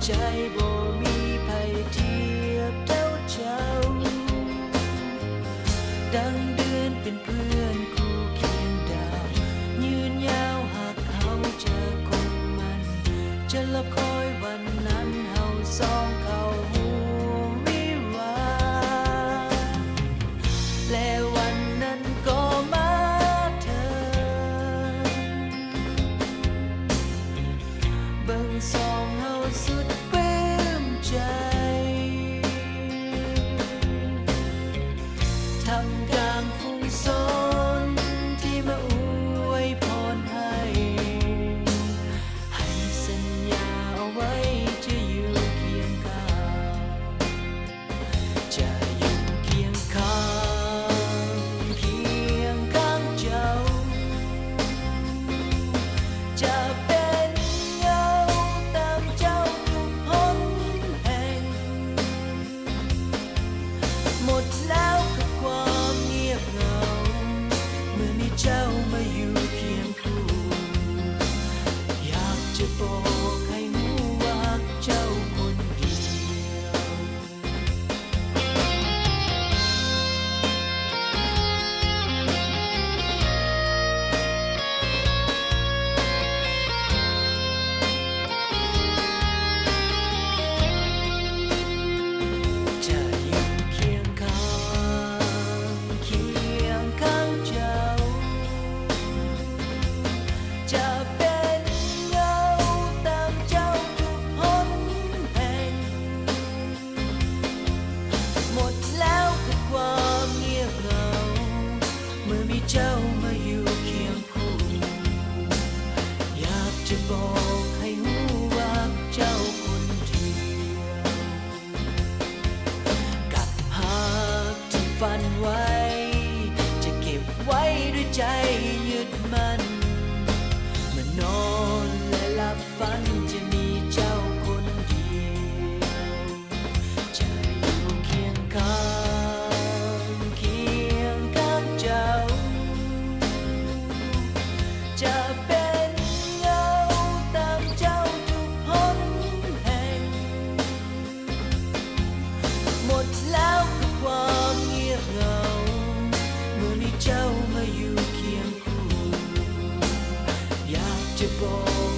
ใจบ่มีไผเทียบเท่าเจ้าดังเดือนเป็นเพื่อนคู่เคียงดาวยืนยาวหากเขาจะคงมันจะรอคอยวันนั้นเฮาสองเข้าหูวิวาและวันนั้นก็มาเถิดเบิ่งสองเฮาสุดปลื้มใจทำกลางฝูงชนที่มาอวยพรให้สัญญาเอาไว้จะอยู่เคียงข้างจะอยู่เคียงข้างเคียงข้างเจ้าจะเป็นเงาตามเจ้าทุกหนแห่งหมดแล้วกับความเงียบเหงาเมื่อมีเจ้ามาอยู่เคียงคู่อยากจะบอกให้รู้ว่าเจ้าคนเดียว จะอยู่เคียงข้างเคียงข้างเจ้าจะเป็นเงาตามเจ้าทุกหนแห่งหมดแล้วกับความเงียบเหงาเมื่อมีเจ้ามาอยู่เคียงคู่อยากจะบอกให้รู้ว่าเจ้าคนเดียวกับหากที่ฝันไว้จะเก็บไว้ด้วยใจยึดมั่นเมื่อนอนและหลับฝันจะมีเจ้าคนเดียวจะอยู่เคียงข้างเคียงข้างเจ้าจะเป็นเงาตามเจ้าทุกหนแห่งหมดแล้วกับความเงียบเหงาเมื่อมีเจ้ามาอยู่เคียงคู่อยากจะบอก